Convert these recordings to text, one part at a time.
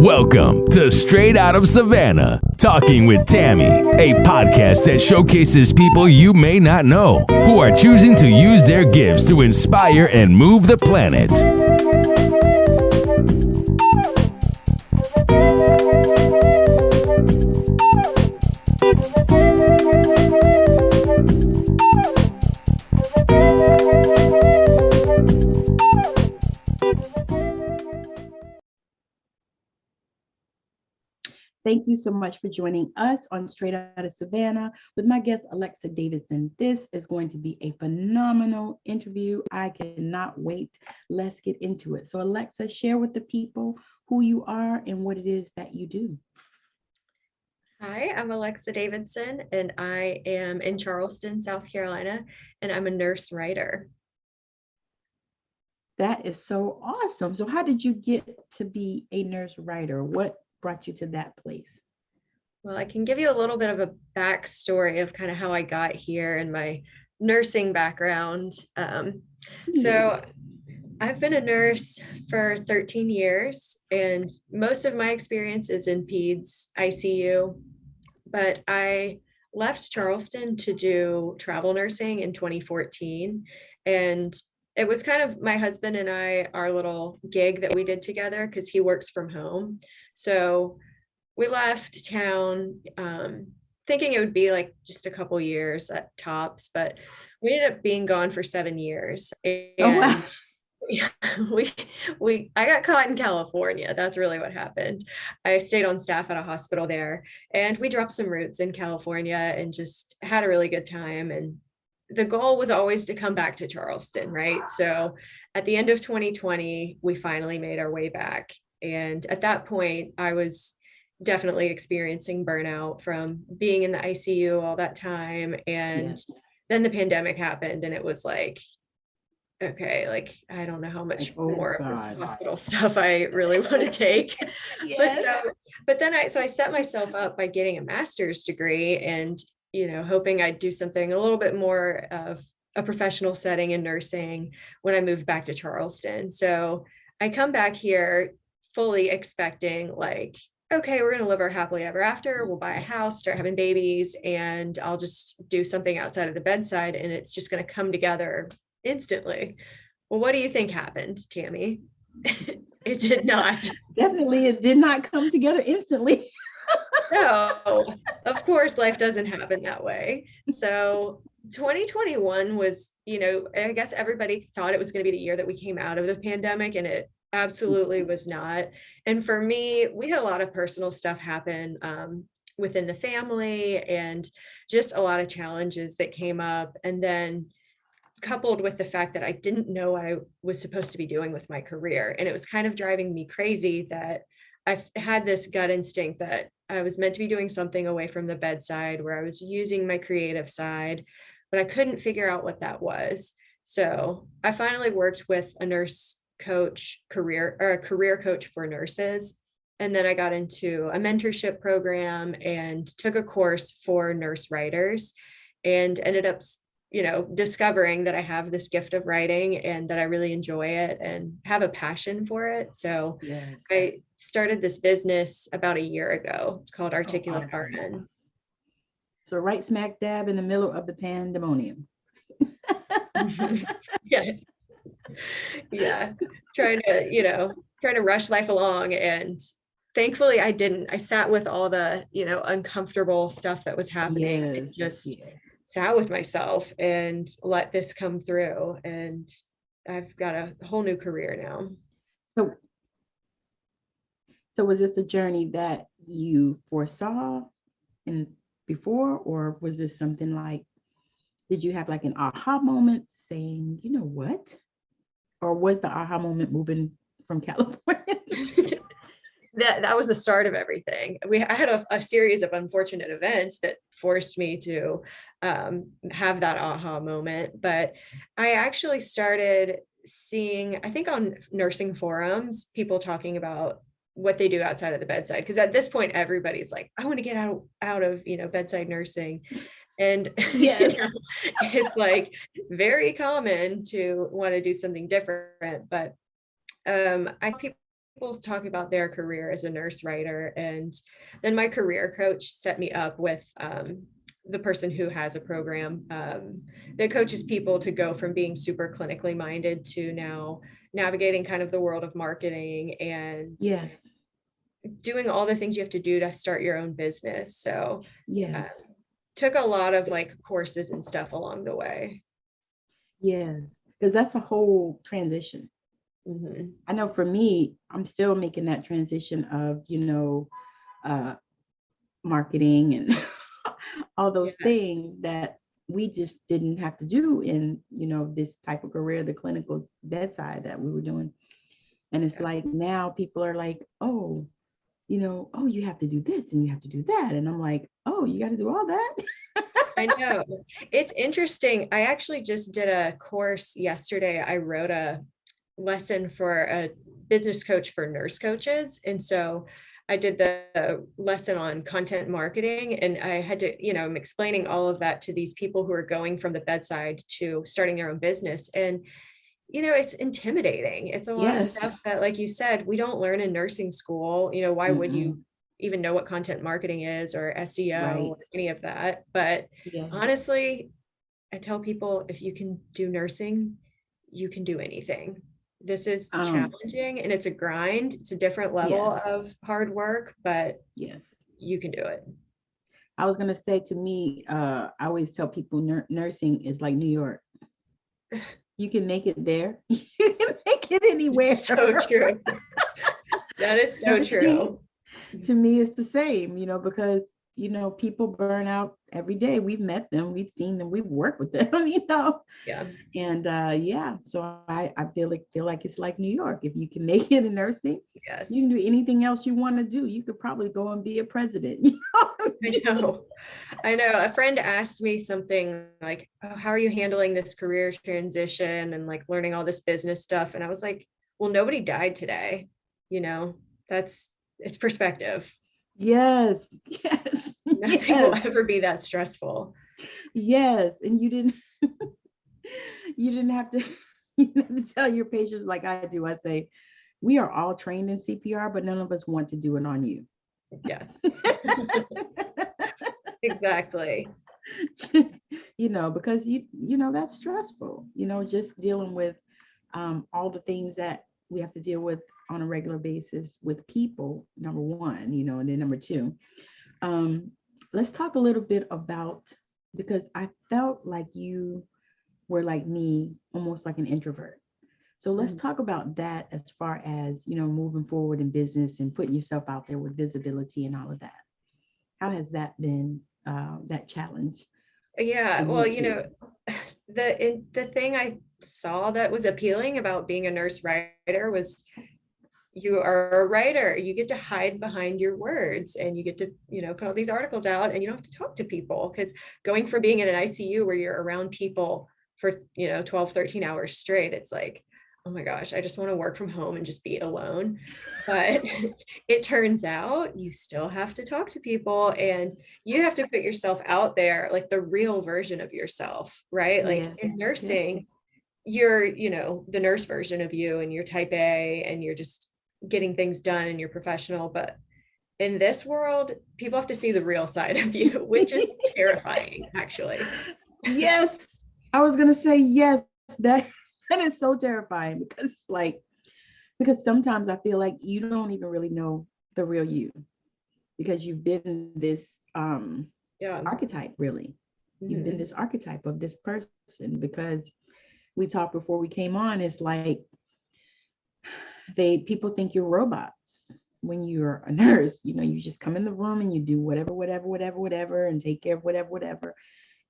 Welcome to Straight Out of Savannah, Talking with Tammi, a podcast that showcases people you may not know who are choosing to use their gifts to inspire and move the planet. Thank you so much for joining us on Straight Out of Savannah with my guest, Alexa Davidson. This is going to be a phenomenal interview. I cannot wait. Let's get into it. So Alexa, share with the people who you are and what it is that you do. Hi, I'm Alexa Davidson, and I am in Charleston, South Carolina, and I'm a nurse writer. That is so awesome. So how did you get to be a nurse writer? What brought you to that place? Well, I can give you a little bit of a backstory of kind of how I got here and my nursing background. So I've been a nurse for 13 years, and most of my experience is in peds ICU, but I left Charleston to do travel nursing in 2014. And it was kind of my husband and I, our little gig that we did together because he works from home. So we left town thinking it would be like just a couple years at tops, but we ended up being gone for 7 years. And wow. I got caught in California. That's really what happened. I stayed on staff at a hospital there, and we dropped some roots in California and just had a really good time. And the goal was always to come back to Charleston, right? So at the end of 2020, we finally made our way back. And at that point, I was definitely experiencing burnout from being in the ICU all that time. And then the pandemic happened, and it was like, okay, like, I don't know how much more of this hospital stuff I really want to take. But I set myself up by getting a master's degree and, hoping I'd do something a little bit more of a professional setting in nursing when I moved back to Charleston. So I come back here fully expecting like, okay, we're going to live our happily ever after. We'll buy a house, start having babies, and I'll just do something outside of the bedside, and it's just going to come together instantly. Well, what do you think happened, Tammi? It did not. Definitely, it did not come together instantly. No, of course, life doesn't happen that way. So 2021 was, I guess everybody thought it was going to be the year that we came out of the pandemic, and it absolutely was not. And for me, we had a lot of personal stuff happen within the family and just a lot of challenges that came up. And then coupled with the fact that I didn't know what I was supposed to be doing with my career. And it was kind of driving me crazy that I had this gut instinct that I was meant to be doing something away from the bedside where I was using my creative side, but I couldn't figure out what that was. So I finally worked with a nurse coach a career coach for nurses. And then I got into a mentorship program and took a course for nurse writers and ended up discovering that I have this gift of writing and that I really enjoy it and have a passion for it. So I started this business about a year ago. It's called Articulate RN. So right smack dab in the middle of the pandemonium. Yes. Yeah. Trying to rush life along. And thankfully I didn't. I sat with all the, uncomfortable stuff that was happening. And just sat with myself and let this come through. And I've got a whole new career now. So was this a journey that you foresaw before, or was this something like, did you have like an aha moment saying, you know what? Or was the aha moment moving from California? That was the start of everything. I had a series of unfortunate events that forced me to have that aha moment. But I actually started seeing, I think on nursing forums, people talking about what they do outside of the bedside. Because at this point, everybody's like, I want to get out of bedside nursing. And it's like very common to want to do something different. But I think people talk about their career as a nurse writer. And then my career coach set me up with the person who has a program that coaches people to go from being super clinically minded to now navigating kind of the world of marketing and Yes. doing all the things you have to do to start your own business. So Yes. took a lot of like courses and stuff along the way. Yes. Because that's a whole transition. Mm-hmm. I know for me, I'm still making that transition of, marketing and all those things that we just didn't have to do in, this type of career, the clinical bedside that we were doing. And it's like now people are like, oh, you have to do this and you have to do that. And I'm like, oh, you got to do all that? I know. It's interesting. I actually just did a course yesterday. I wrote a lesson for a business coach for nurse coaches. And so I did the lesson on content marketing, and I had to, I'm explaining all of that to these people who are going from the bedside to starting their own business. And, it's intimidating. It's a lot of stuff that, like you said, we don't learn in nursing school. Why would you even know what content marketing is or SEO or any of that? But honestly, I tell people, if you can do nursing, you can do anything. This is challenging and it's a grind. It's a different level of hard work, but you can do it. I was going to say, to me, I always tell people nursing is like New York. You can make it there. You can make it anywhere. So true. That is so true. To me, it's the same, because people burn out every day. We've met them, we've seen them, we've worked with them, Yeah. And so I feel like it's like New York. If you can make it in nursing, you can do anything else you want to do. You could probably go and be a president. I know. A friend asked me something like, oh, how are you handling this career transition and like learning all this business stuff? And I was like, well, nobody died today. It's perspective. Yes. Nothing will ever be that stressful. Yes. And you didn't have to, tell your patients like I do. I say, we are all trained in CPR, but none of us want to do it on you. Yes. Exactly. Because that's stressful, just dealing with all the things that we have to deal with on a regular basis with people, number one, and then number two. Let's talk a little bit about, because I felt like you were like me, almost like an introvert. So let's talk about that as far as, moving forward in business and putting yourself out there with visibility and all of that. How has that been, that challenge? Yeah, well, the thing I saw that was appealing about being a nurse writer was you are a writer. You get to hide behind your words and you get to, put all these articles out and you don't have to talk to people, because going from being in an ICU where you're around people for, 12, 13 hours straight, it's like, oh my gosh, I just want to work from home and just be alone. But it turns out you still have to talk to people and you have to put yourself out there, like the real version of yourself, right? Like in nursing, you're, the nurse version of you and you're type A and you're just getting things done and you're professional. But in this world, people have to see the real side of you, which is terrifying, actually. Yes. I was going to say, yes, that is so terrifying, because sometimes I feel like you don't even really know the real you, because you've been this archetype, really. You've been this archetype of this person, because we talked before we came on, it's like people think you're robots when you're a nurse. You just come in the room and you do whatever and take care of whatever.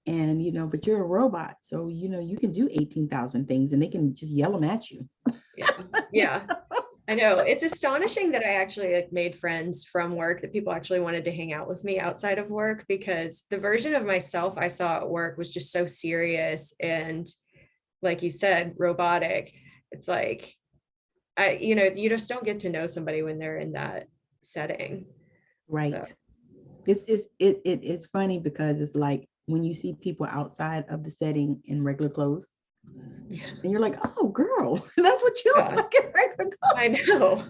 And, but you're a robot. So, you can do 18,000 things and they can just yell them at you. Yeah. I know. It's astonishing that I actually made friends from work, that people actually wanted to hang out with me outside of work, because the version of myself I saw at work was just so serious and, like you said, robotic. It's like, you just don't get to know somebody when they're in that setting. Right. So. It's funny because it's like when you see people outside of the setting in regular clothes, and you're like, oh girl, that's what you look like in regular clothes. I know.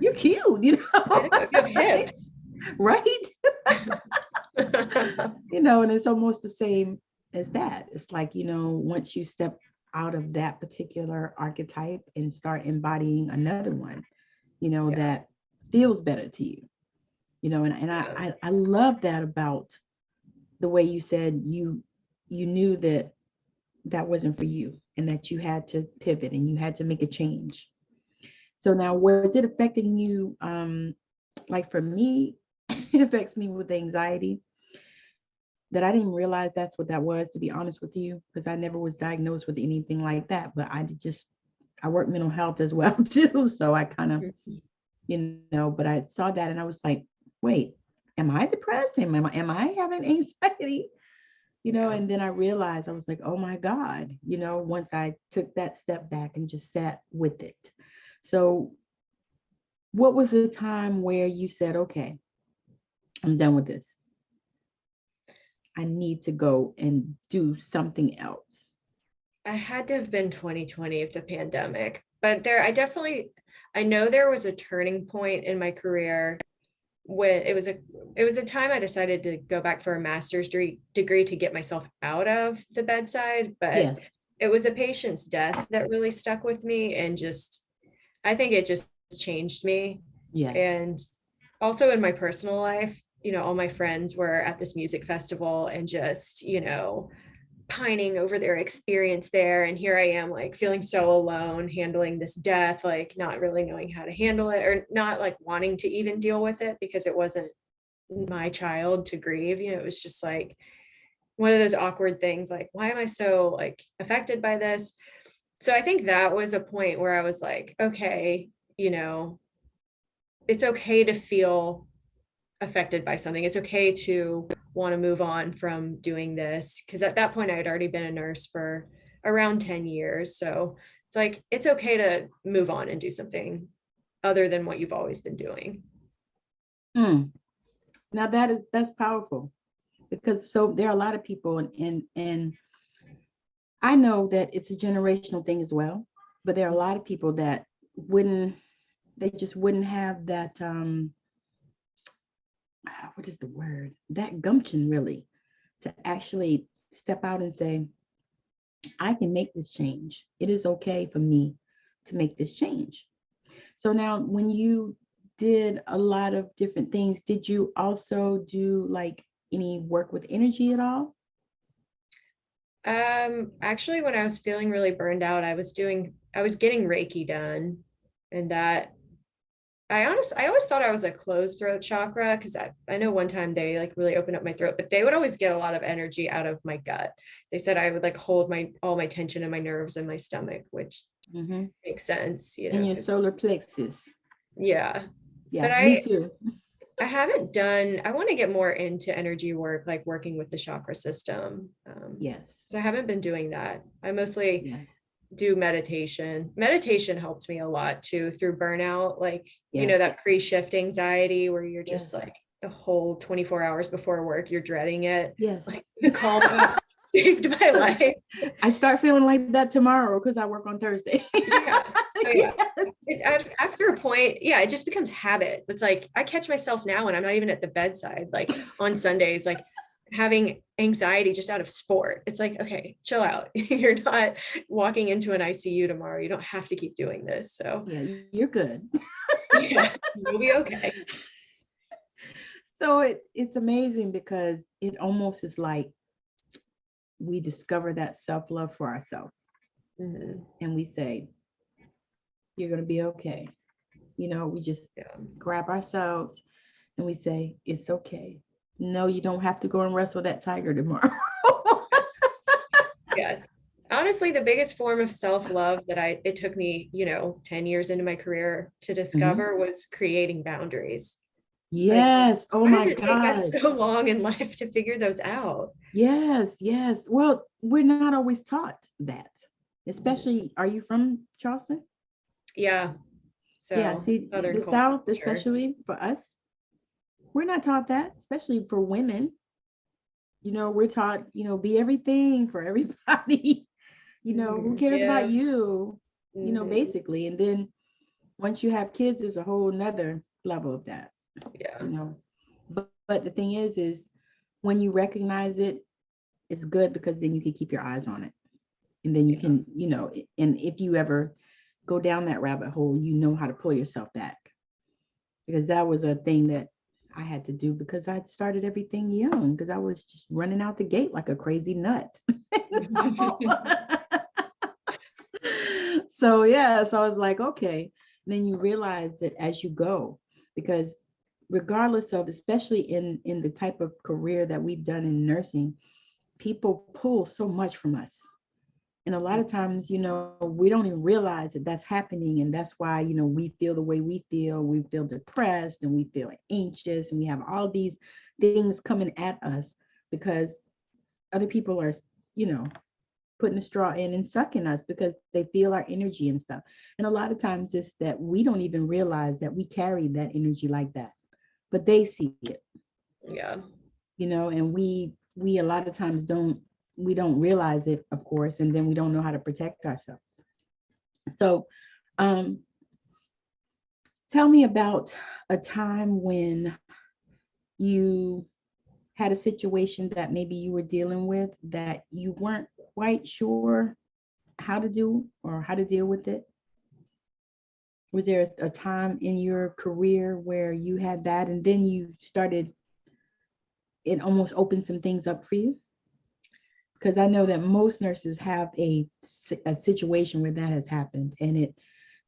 You're cute, I know, you have hips. right? And it's almost the same as that. It's like, once you step out of that particular archetype and start embodying another one, that feels better to you, and I love that about the way you said you knew that wasn't for you and that you had to pivot and you had to make a change. So now, was it affecting you? Like for me, it affects me with anxiety that I didn't realize that's what that was, to be honest with you, because I never was diagnosed with anything like that. But I work mental health as well too. So I kind of, but I saw that and I was like, wait, am I depressed? Am I having anxiety? And then I realized, I was like, oh my God, once I took that step back and just sat with it. So what was the time where you said, okay, I'm done with this. I need to go and do something else? I had to have been 2020 of the pandemic, but I know there was a turning point in my career when it was a time I decided to go back for a master's degree to get myself out of the bedside, but Yes. It was a patient's death that really stuck with me, and I think it just changed me. Yes. And also in my personal life, all my friends were at this music festival and just, pining over their experience there. And here I am, like feeling so alone, handling this death, like not really knowing how to handle it, or not like wanting to even deal with it because it wasn't my child to grieve. It was just like one of those awkward things, like, why am I so like affected by this? So I think that was a point where I was like, okay, it's okay to feel affected by something. It's okay to want to move on from doing this, because at that point I had already been a nurse for around 10 years. So it's like, it's okay to move on and do something other than what you've always been doing. Now that's powerful, because so there are a lot of people, and I know that it's a generational thing as well, but there are a lot of people that just wouldn't have that what is the word, that gumption really, to actually step out and say, I can make this change. It is okay for me to make this change. So now, when you did a lot of different things, did you also do like any work with energy at all? Actually, when I was feeling really burned out, I was getting Reiki done, and that I always thought I was a closed throat chakra, because I know one time they like really opened up my throat, but they would always get a lot of energy out of my gut. They said I would like hold all my tension in my nerves and my stomach, which makes sense, And your solar plexus. Yeah. Yeah, but me too. I want to get more into energy work, like working with the chakra system. Yes. So I haven't been doing that. I mostly do meditation. Meditation helped me a lot too, through burnout, like, that pre-shift anxiety where you're just like the whole 24 hours before work, you're dreading it. Yes. Like the call saved my life. I start feeling like that tomorrow because I work on Thursday. After a point, it just becomes habit. It's like I catch myself now when I'm not even at the bedside, like on Sundays, like having anxiety just out of sport. It's like, okay, chill out. You're not walking into an ICU tomorrow. You don't have to keep doing this. So you're good. You'll be okay. So it's amazing, because it almost is like we discover that self-love for ourselves, and we say, you're going to be okay. We just grab ourselves and we say, it's okay. No, you don't have to go and wrestle that tiger tomorrow. Yes. Honestly, the biggest form of self-love that it took me, 10 years into my career to discover was creating boundaries. Yes. Like, why does it take us so long in life to figure those out? Yes. Well, we're not always taught that, especially, are you from Charleston? Yeah. So see, the South, especially for us, we're not taught that, especially for women. We're taught, be everything for everybody. Who cares about you? Basically. And then once you have kids, it's a whole nother level of that, Yeah. you know. But the thing is when you recognize it, it's good because then you can keep your eyes on it. And then you can, you know, and if you ever go down that rabbit hole, you know how to pull yourself back. Because that was a thing that I had to do because I'd started everything young because I was just running out the gate like a crazy nut. So yeah, so I was like, okay. And then you realize that as you go, because regardless of, especially in the type of career that we've done in nursing, people pull so much from us. And a lot of times, you know, we don't even realize that that's happening. And that's why, you know, we feel the way we feel depressed and we feel anxious and we have all these things coming at us because other people are, you know, putting a straw in and sucking us because they feel our energy and stuff. And a lot of times it's that we don't even realize that we carry that energy like that, but they see it. Yeah. You know, and we a lot of times we don't realize it, of course, and then we don't know how to protect ourselves. So tell me about a time when you had a situation that maybe you were dealing with that you weren't quite sure how to do or how to deal with it. Was there a time in your career where you had that and then you started, it almost opened some things up for you? Because I know that most nurses have a situation where that has happened and it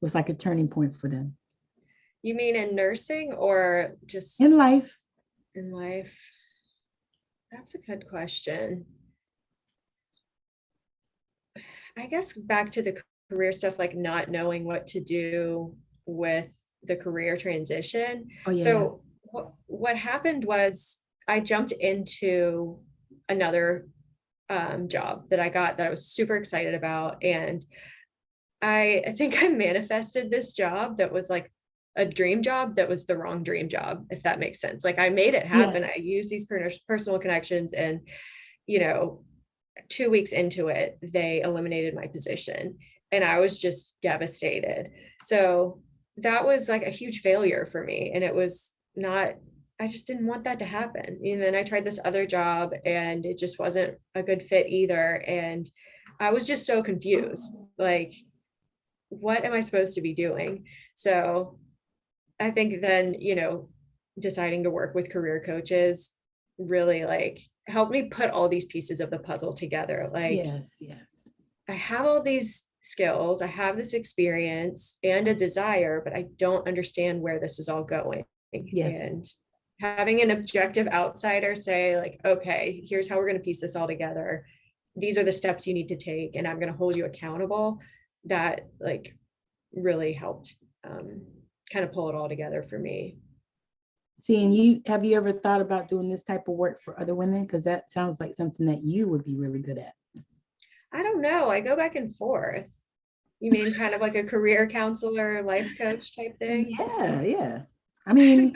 was like a turning point for them. You mean in nursing or just in life? In life. That's a good question. I guess back to the career stuff, like not knowing what to do with the career transition. Oh, yeah. So what happened was I jumped into another job that I got that I was super excited about. And I think I manifested this job that was like a dream job that was the wrong dream job, if that makes sense. Like I made it happen. Yes. I used these personal connections and, you know, 2 weeks into it, they eliminated my position and I was just devastated. So that was like a huge failure for me. And it was not, I just didn't want that to happen. And then I tried this other job and it just wasn't a good fit either. And I was just so confused. Like, what am I supposed to be doing? So I think then, you know, deciding to work with career coaches really like helped me put all these pieces of the puzzle together. Like, Yes. I have all these skills, I have this experience and a desire, but I don't understand where this is all going. Yes. And having an objective outsider say like, okay, here's how we're going to piece this all together. These are the steps you need to take, and I'm going to hold you accountable. That like really helped kind of pull it all together for me. See, and have you ever thought about doing this type of work for other women? Because that sounds like something that you would be really good at. I don't know. I go back and forth. You mean kind of like a career counselor, life coach type thing? Yeah. I mean,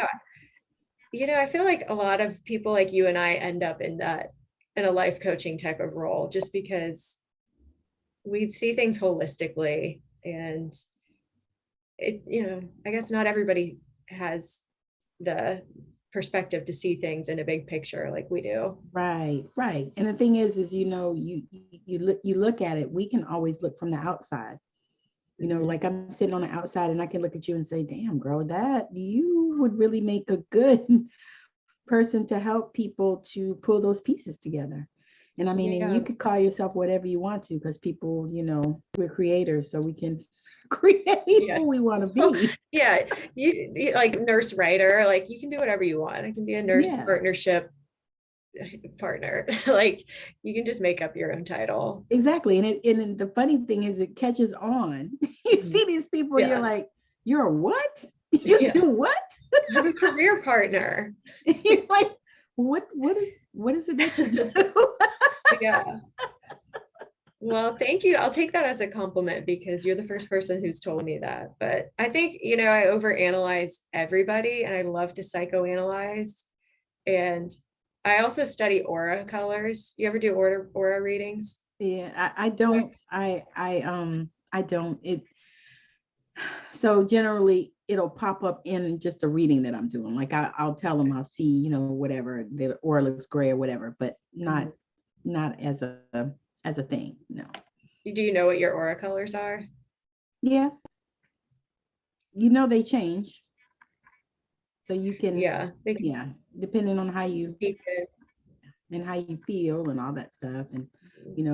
you know, I feel like a lot of people like you and I end up in a life coaching type of role just because we see things holistically, and it, you know, I guess not everybody has the perspective to see things in a big picture like we do. Right. And the thing is, you know, you look at it, we can always look from the outside. You know, like I'm sitting on the outside and I can look at you and say, damn, girl, that you would really make a good person to help people to pull those pieces together. And I mean, and you could call yourself whatever you want to, because people, you know, we're creators, so we can create who we want to be. Yeah, you like nurse writer, like you can do whatever you want. I can be a nurse partnership partner. Like you can just make up your own title. Exactly. And the funny thing is it catches on. You see these people, you're like, you're a what? You do what? I'm a career partner. You're like, what is it that you do? Yeah. Well, thank you. I'll take that as a compliment because you're the first person who's told me that. But I think, you know, I overanalyze everybody and I love to psychoanalyze. And I also study aura colors. You ever do aura readings? Yeah, I don't. I don't. So generally it'll pop up in just a reading that I'm doing. Like I'll tell them I'll see, whatever, the aura looks gray or whatever, but not as a thing. No. Do you know what your aura colors are? Yeah. They change. So you can, depending on how you and how you feel and all that stuff. And,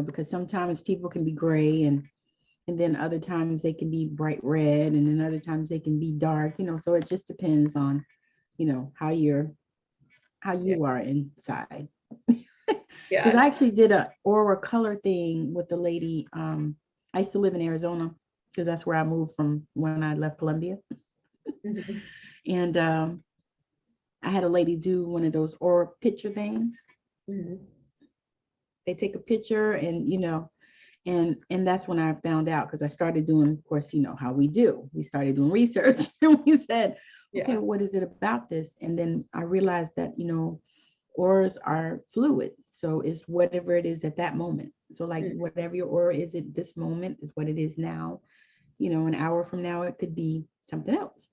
because sometimes people can be gray and then other times they can be bright red, and then other times they can be dark, so it just depends on, how you are inside. Because I actually did a aura color thing with the lady. I used to live in Arizona because that's where I moved from when I left Columbia. And I had a lady do one of those aura picture things. They take a picture and, and that's when I found out, because I started doing, of course, how we do. We started doing research and we said, okay, what is it about this? And then I realized that, auras are fluid. So it's whatever it is at that moment. So like whatever your aura is at this moment is what it is now. An hour from now, it could be something else.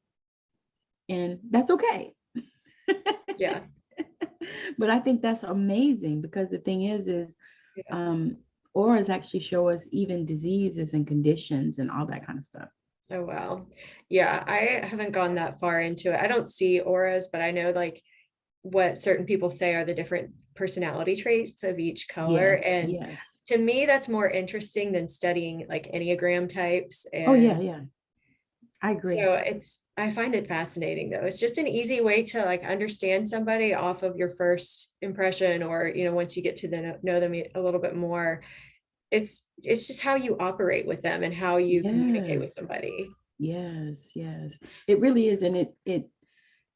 And that's okay. Yeah. But I think that's amazing, because the thing is auras actually show us even diseases and conditions and all that kind of stuff. Oh, wow. Yeah, I haven't gone that far into it. I don't see auras, but I know like what certain people say are the different personality traits of each color. And to me, that's more interesting than studying like Enneagram types. And I agree. So I find it fascinating though. It's just an easy way to like understand somebody off of your first impression, or, once you get to know them a little bit more, it's just how you operate with them and how you communicate with somebody. Yes. It really is. And it,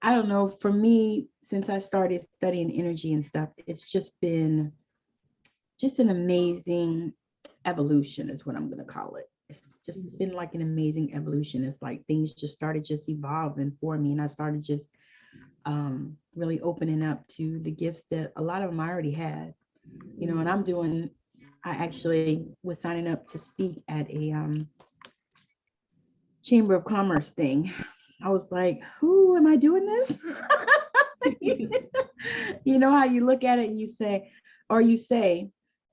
I don't know, for me, since I started studying energy and stuff, it's just been just an amazing evolution is what I'm going to call it. It's just been like an amazing evolution. It's like things just started just evolving for me. And I started just really opening up to the gifts that a lot of them I already had, and I actually was signing up to speak at a Chamber of Commerce thing. I was like, who am I doing this? How you look at it and you say,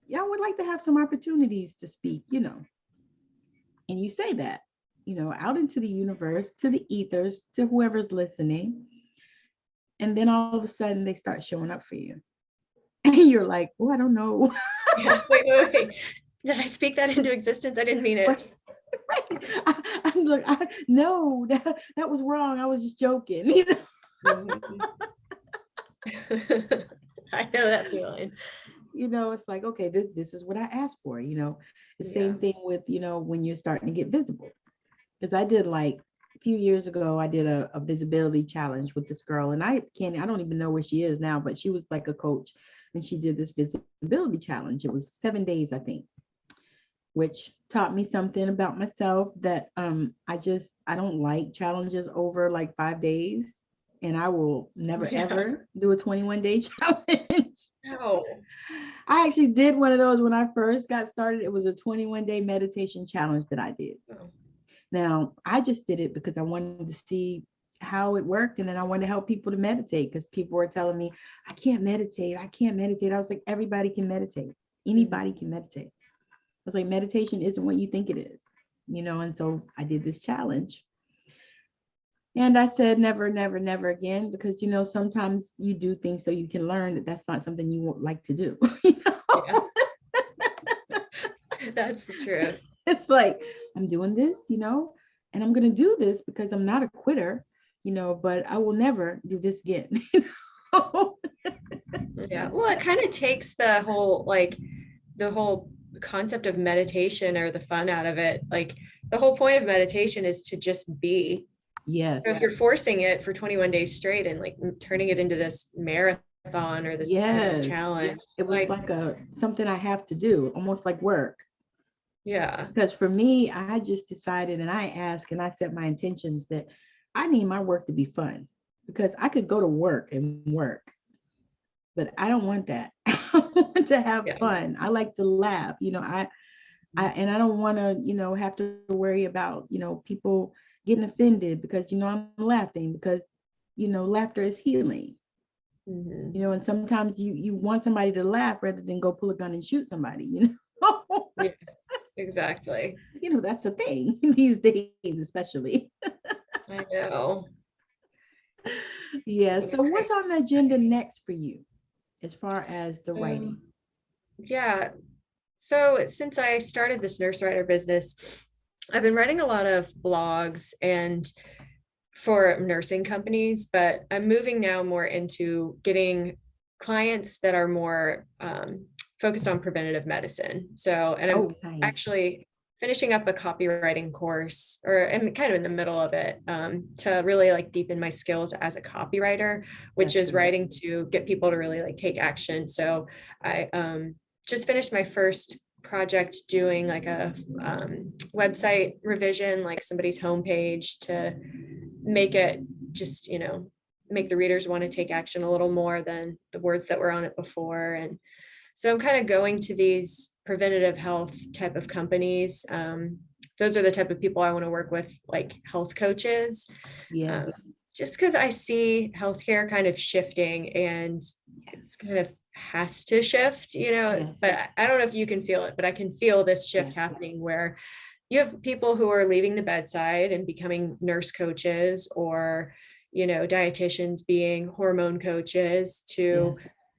yeah, I would like to have some opportunities to speak, and you say that, out into the universe, to the ethers, to whoever's listening. And then all of a sudden they start showing up for you. And you're like, oh, I don't know. Yeah, wait. Did I speak that into existence? I didn't mean it. Right. I'm like, no, that was wrong. I was just joking. I know that feeling. It's like, okay, this is what I asked for. The same thing with, when you're starting to get visible. Because I did like a few years ago, I did a visibility challenge with this girl, and I don't even know where she is now, but she was like a coach, and she did this visibility challenge. It was 7 days, I think, which taught me something about myself that I don't like challenges over like 5 days, and I will never ever do a 21-day challenge. No. I actually did one of those when I first got started. It was a 21-day meditation challenge that I did. Oh. Now, I just did it because I wanted to see how it worked, and then I wanted to help people to meditate, because people were telling me, I can't meditate. I was like, everybody can meditate. Anybody can meditate. I was like, meditation isn't what you think it is, and so I did this challenge. And I said, never, never, never again, because, sometimes you do things so you can learn that that's not something you would like to do. Yeah. That's the truth. It's like, I'm doing this, and I'm going to do this because I'm not a quitter, but I will never do this again. Yeah. Well, it kind of takes the whole concept of meditation, or the fun out of it. Like the whole point of meditation is to just be. Yes. So if you're forcing it for 21 days straight and like turning it into this marathon or this challenge, it was like something I have to do, almost like work. Yeah. Because for me, I just decided, and I asked, and I set my intentions that I need my work to be fun, because I could go to work and work, but I don't want that. I want to have fun. I like to laugh, and I don't want to, have to worry about, people getting offended because, I'm laughing because, laughter is healing. And sometimes you want somebody to laugh rather than go pull a gun and shoot somebody, Yes, exactly. That's a thing these days, especially. I know. Yeah. So what's on the agenda next for you as far as the writing? Yeah. So since I started this nurse writer business, I've been writing a lot of blogs and for nursing companies, but I'm moving now more into getting clients that are more focused on preventative medicine. So, and I'm Nice. actually finishing up a copywriting course, or I'm kind of in the middle of it, to really like deepen my skills as a copywriter, which is writing to get people to really like take action. So I just finished my first project doing like a website revision, like somebody's homepage, to make it just, make the readers want to take action a little more than the words that were on it before. And so I'm kind of going to these preventative health type of companies. Those are the type of people I want to work with, like health coaches. Yes. Just because I see healthcare kind of shifting, and it's kind of has to shift, but I don't know if you can feel it, but I can feel this shift happening where you have people who are leaving the bedside and becoming nurse coaches, or, dietitians being hormone coaches to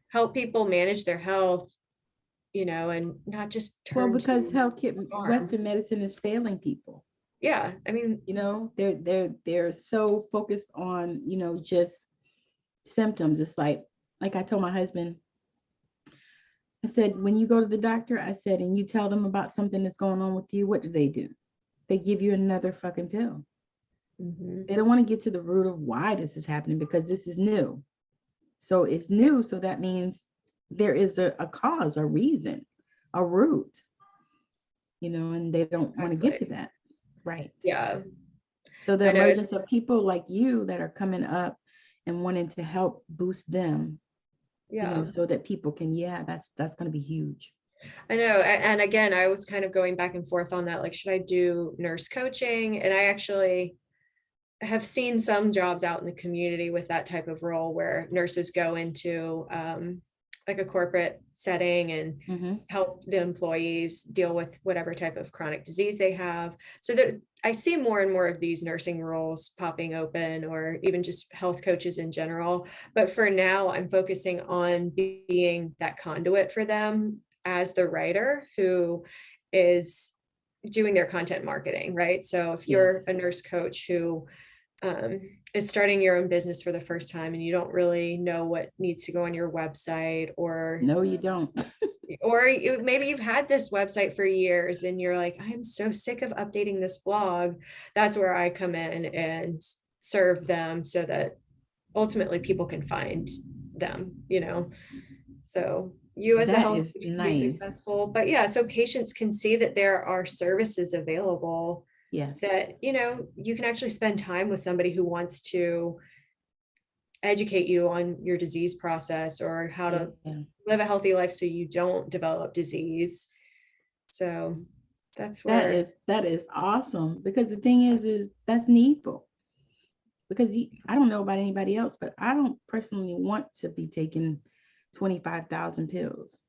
help people manage their health, and not just turn because to healthcare, Western medicine is failing people. Yeah. I mean, they're so focused on, just symptoms. It's like I told my husband, I said, when you go to the doctor, I said, and you tell them about something that's going on with you, what do? They give you another fucking pill. They don't want to get to the root of why this is happening, because this is new. So it's new. So that means there is a cause, a reason, a root, and they don't want to get to that. Right. Yeah. So the emergence of people like you that are coming up and wanting to help boost them, so that people can, that's going to be huge. I know. And again, I was kind of going back and forth on that. Like, should I do nurse coaching? And I actually have seen some jobs out in the community with that type of role where nurses go into like a corporate setting and help the employees deal with whatever type of chronic disease they have. So I see more and more of these nursing roles popping open, or even just health coaches in general. But for now, I'm focusing on being that conduit for them as the writer who is doing their content marketing, right? So if you're a nurse coach who is starting your own business for the first time and you don't really know what needs to go on your website, or no, you don't, or maybe you've had this website for years and you're like, I'm so sick of updating this blog. That's where I come in and serve them so that ultimately people can find them, so you as a health coach can be successful. But so patients can see that there are services available. That, you can actually spend time with somebody who wants to educate you on your disease process, or how to live a healthy life so you don't develop disease. So that's where that is awesome, because the thing is that's needful. Because I don't know about anybody else, but I don't personally want to be taking 25,000 pills.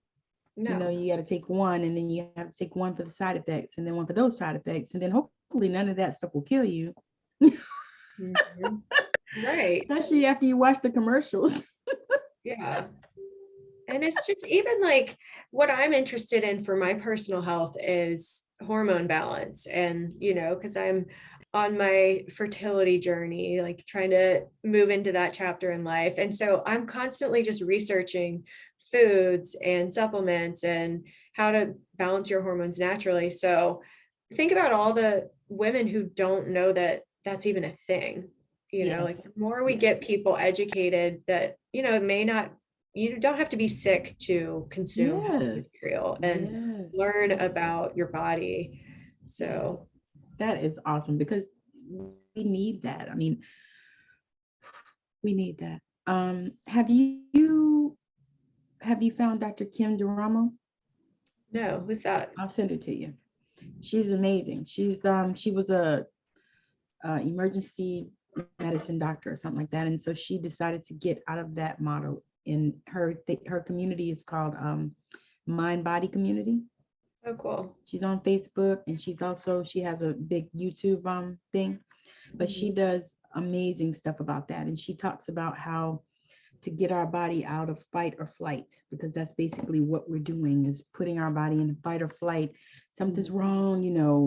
No. You got to take one, and then you have to take one for the side effects, and then one for those side effects, and then hopefully none of that stuff will kill you. Right. Especially after you watch the commercials. Yeah. And it's just even like what I'm interested in for my personal health is hormone balance. And, because I'm on my fertility journey, like trying to move into that chapter in life. And so I'm constantly just researching foods and supplements and how to balance your hormones naturally. So think about all the women who don't know that that's even a thing. Like the more we get people educated that, may not, you don't have to be sick to consume healthy material and learn about your body. So that is awesome, because we need that. I mean, we need that. Have you found Dr. Kim Duramo? No, who's that? I'll send it to you. She's amazing. She was emergency medicine doctor or something like that. And so she decided to get out of that model. And her community is called Mind Body Community. Oh, cool. She's on Facebook, and she has a big YouTube thing, but she does amazing stuff about that. And she talks about how to get our body out of fight or flight, because that's basically what we're doing, is putting our body in fight or flight. Something's wrong,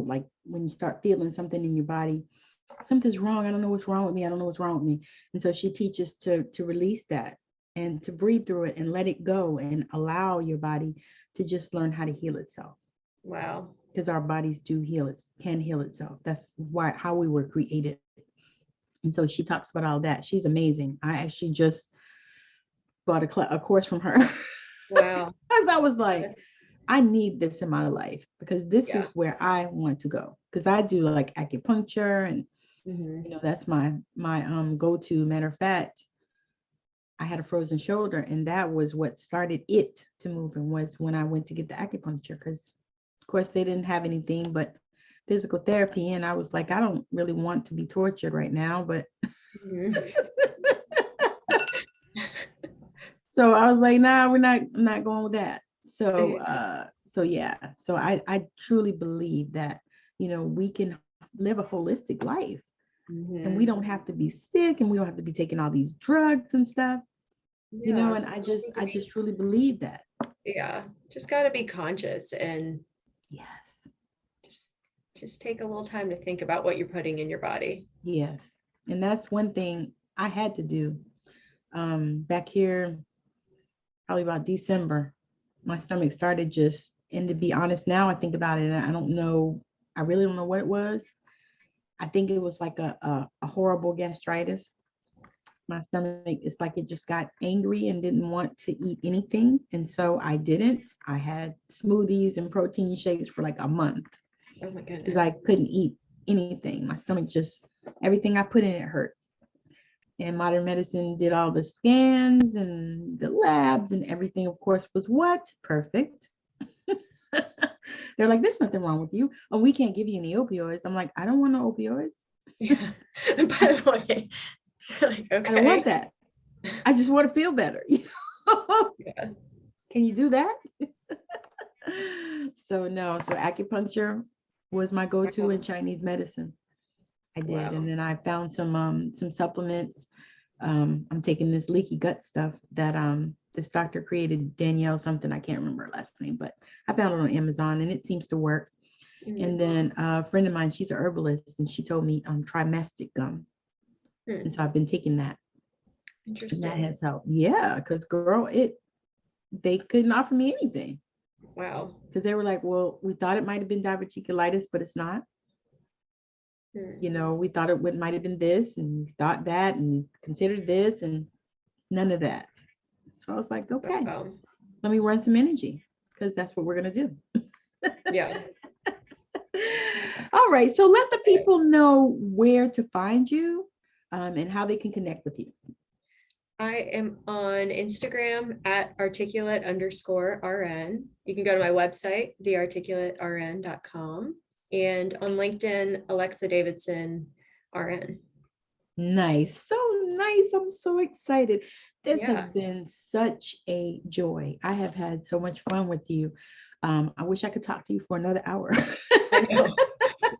like when you start feeling something in your body, something's wrong. I don't know what's wrong with me. I don't know what's wrong with me. And so she teaches to release that and to breathe through it and let it go and allow your body to just learn how to heal itself. Wow. Because our bodies can heal itself. That's how we were created. And so she talks about all that. She's amazing. I actually just bought a course from her. Wow. Because I was like, I need this in my life, because this is where I want to go. Because I do like acupuncture, and that's my go-to. Matter of fact, I had a frozen shoulder, and that was what started it to move, and was when I went to get the acupuncture, because of course they didn't have anything but physical therapy, and I was like, I don't really want to be tortured right now, but so I was like, nah, I'm not going with that. So I truly believe that we can live a holistic life, and we don't have to be sick, and we don't have to be taking all these drugs and stuff. And I just truly believe that. Yeah, just got to be conscious, and yes, just take a little time to think about what you're putting in your body. Yes. And that's one thing I had to do back here, probably about December. My stomach started and to be honest, now I think about it, and I really don't know what it was. I think it was like a horrible gastritis. My stomach, it's like it just got angry and didn't want to eat anything. And so I didn't. I had smoothies and protein shakes for like a month. Oh my goodness. Because I couldn't eat anything. My stomach everything I put in it hurt. And modern medicine did all the scans and the labs, and everything, of course, was what? Perfect. They're like, there's nothing wrong with you. Oh, we can't give you any opioids. I'm like, I don't want no opioids. Yeah. By the way, like, okay. I don't want that. I just want to feel better. Yeah. Can you do that? So acupuncture was my go-to in Chinese medicine. I did. Wow. And then I found some supplements. I'm taking this leaky gut stuff that this doctor created, Danielle something, I can't remember her last name, but I found it on Amazon, and it seems to work. And then a friend of mine, she's a herbalist, and she told me try mastic gum. And so I've been taking that. Interesting. And that has helped. Yeah, because girl, they couldn't offer me anything. Wow. Because they were like, well, we thought it might have been diverticulitis, but it's not. We thought it might have been this, and we thought that, and considered this, and none of that. So I was like, okay, let me run some energy, because that's what we're going to do. Yeah. All right. So let the people know where to find you and how they can connect with you. I am on Instagram at articulate_RN. You can go to my website, thearticulatern.com, and on LinkedIn, Alexa Davidson RN. Nice. So nice. I'm so excited. This has been such a joy. I have had so much fun with you. I wish I could talk to you for another hour. I know.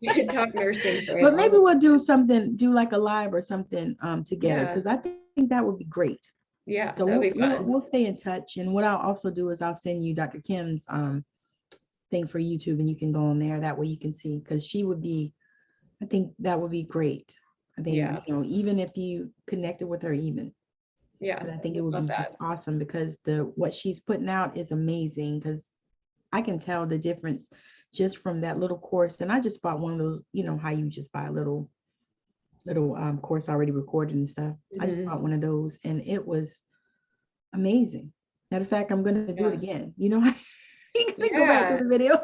We could talk nursing. But maybe we'll do like a live or something together, because I think that would be great. Yeah. So we'll stay in touch. And what I'll also do is I'll send you Dr. Kim's thing for YouTube, and you can go on there. That way you can see, because I think that would be great. I think, even if you connected with her even. Yeah. But I think it would be just awesome, because what she's putting out is amazing, because I can tell the difference just from that little course. And I just bought one of those, how you just buy a little course already recorded and stuff. I just bought one of those, and it was amazing. Matter of fact, I'm going to do it again. You're going to go back to the video.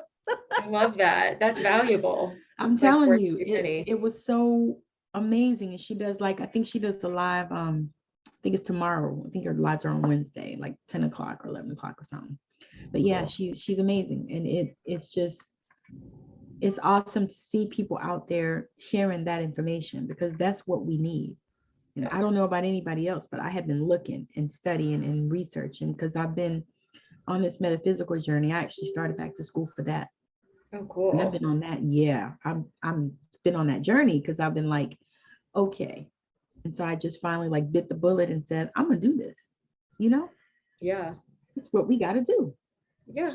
I love that. That's valuable. I'm telling you, it was so amazing. And she does I think she does the live, I think it's tomorrow. I think her lives are on Wednesday, like 10 o'clock or 11 o'clock or something. But yeah, she's amazing. And it's just, it's awesome to see people out there sharing that information, because that's what we need. And I don't know about anybody else, but I have been looking and studying and researching, because I've been on this metaphysical journey. I actually started back to school for that. Oh, cool. And I've been on that. Yeah, I'm been on that journey, because I've been like, okay. And so I just finally like bit the bullet and said, I'm gonna do this. Yeah. It's what we got to do. Yeah.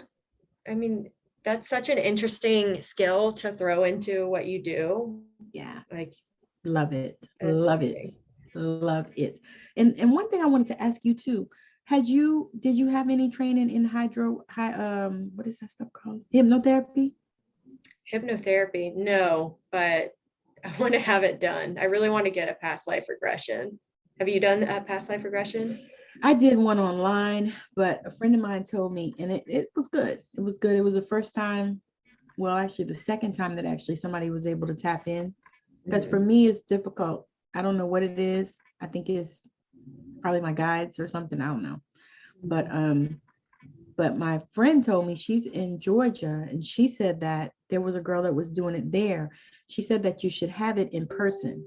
I mean, that's such an interesting skill to throw into what you do. Yeah. Like, love it. that's Love amazing. it. Love it. And one thing I wanted to ask you too, did you have any training in what is that stuff called? Hypnotherapy? Hypnotherapy, no, but I want to have it done. I really want to get a past life regression. Have you done a past life regression? I did one online, but a friend of mine told me, and it was good. It was good. It was the first time, well, actually the second time that actually somebody was able to tap in. Because for me, it's difficult. I don't know what it is. I think it's probably my guides or something. I don't know. But my friend told me, she's in Georgia, and she said that there was a girl that was doing it there. She said that you should have it in person.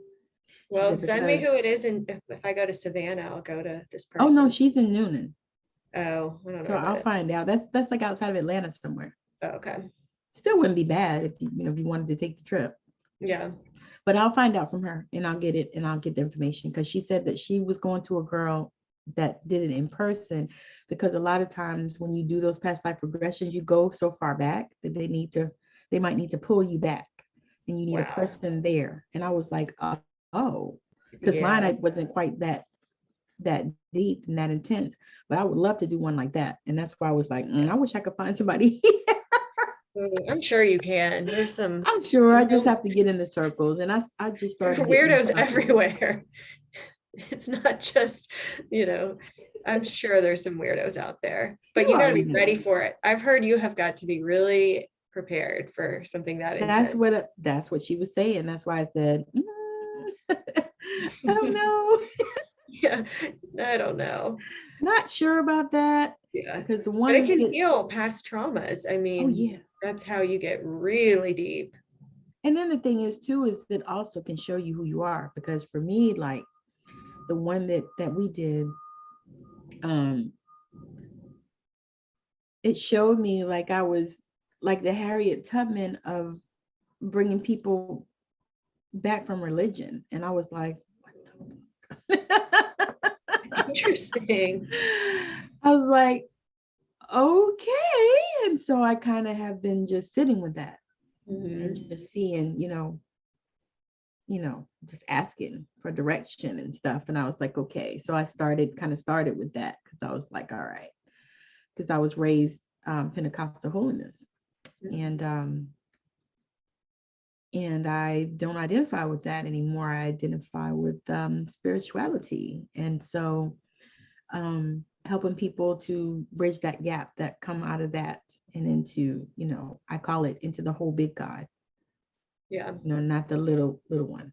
Well, send me who it is, and if I go to Savannah, I'll go to this person. Oh no, she's in Noonan. Oh, I don't know. So I'll find out. That's like outside of Atlanta somewhere. Oh, okay. Still wouldn't be bad if you wanted to take the trip. Yeah. But I'll find out from her, and I'll get it, and I'll get the information, because she said that she was going to a girl that did it in person, because a lot of times when you do those past life regressions, you go so far back that they might need to pull you back, and you need a person there. And I was like, oh, because mine, I wasn't quite that deep and that intense, but I would love to do one like that. And that's why I was like, I wish I could find somebody. I'm sure you can. There's some. I'm sure I just have to get in the circles, and I just started. Weirdos everywhere. It's not just, I'm sure there's some weirdos out there, but you got to be ready for it. I've heard you have got to be really prepared for something that intense. That's what she was saying. That's why I said, I don't know. Yeah, I don't know. Not sure about that. Yeah, because but it can heal past traumas. I mean, that's how you get really deep. And then the thing is too, is that also can show you who you are. Because for me, like the one that we did, it showed me like I was like the Harriet Tubman of bringing people back from religion. And I was like, interesting. I was like, okay. And so I kind of have been just sitting with that and just seeing, just asking for direction and stuff. And I was like, okay. So I started with that, because I was like, all right, because I was raised Pentecostal holiness, and I don't identify with that anymore. I identify with spirituality. And so helping people to bridge that gap, that come out of that and into, I call it into the whole big God. Yeah. Not the little one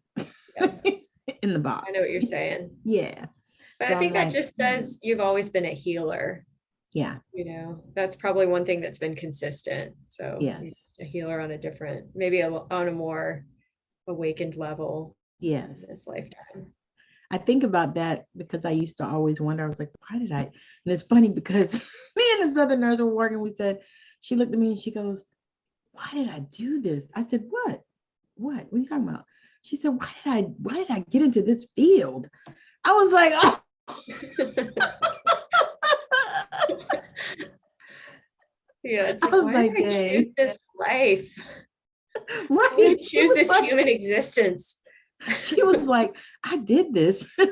in the box. I know what you're saying. Yeah. But I think that just says you've always been a healer. Yeah. That's probably one thing that's been consistent. So yes, a healer on a different, maybe on a more awakened level. Yes. In this lifetime. I think about that because I used to always wonder, I was like, why did I? And it's funny because me and this other nurse were working. She looked at me and she goes, why did I do this? I said, what? What are you talking about? She said, why did I get into this field? I was like, oh. Yeah, it's like, why did I choose this life? Right. Why did I choose this human existence? She was like, I did this. I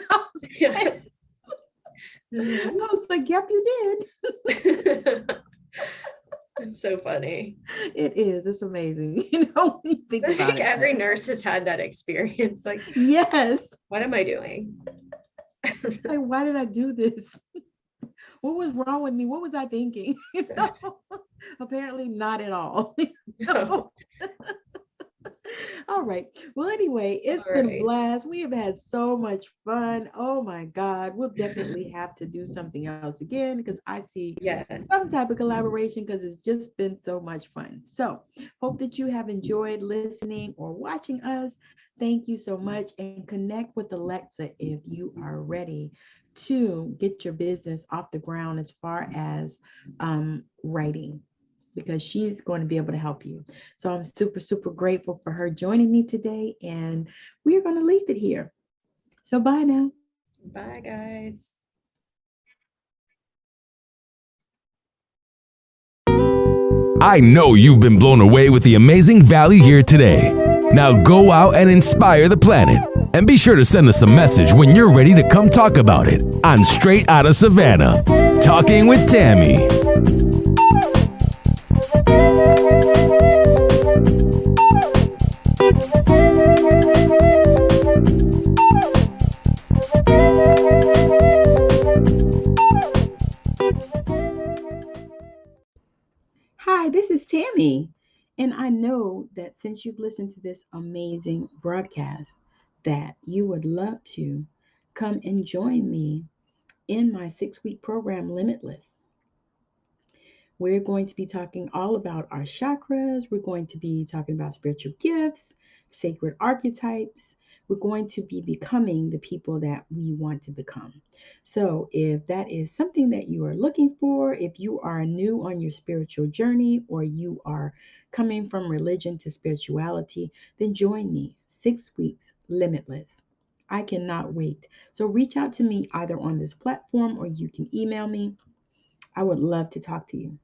was like, yep, you did. It's so funny. It is. It's amazing. When you think about it. I think every nurse has had that experience. Like, yes. What am I doing? Like, why did I do this? What was wrong with me? What was I thinking? Apparently not at all. No. All right. Well, anyway, it's All been a right. blast. We have had so much fun. Oh my God. We'll definitely have to do something else again because I see Yes. some type of collaboration because it's just been so much fun. So, hope that you have enjoyed listening or watching us. Thank you so much and connect with Alexa if you are ready to get your business off the ground as far as writing because she's going to be able to help you. So I'm super, super grateful for her joining me today. And we are going to leave it here. So bye now. Bye, guys. I know you've been blown away with the amazing value here today. Now go out and inspire the planet. And be sure to send us a message when you're ready to come talk about it on Straight Outta Savannah, Talking with Tammi. Hi, this is Tammi. And I know that since you've listened to this amazing broadcast, that you would love to come and join me in my 6-week program, Limitless. We're going to be talking all about our chakras. We're going to be talking about spiritual gifts, sacred archetypes. We're going to be becoming the people that we want to become. So, if that is something that you are looking for, if you are new on your spiritual journey or you are coming from religion to spirituality, then join me. 6 weeks, limitless. I cannot wait. So, reach out to me either on this platform or you can email me. I would love to talk to you.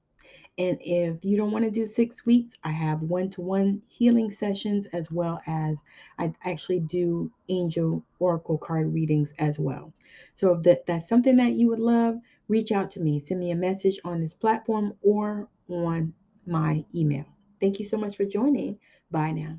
And if you don't want to do 6 weeks, I have one-to-one healing sessions as well as I actually do angel oracle card readings as well. So if that's something that you would love, reach out to me. Send me a message on this platform or on my email. Thank you so much for joining. Bye now.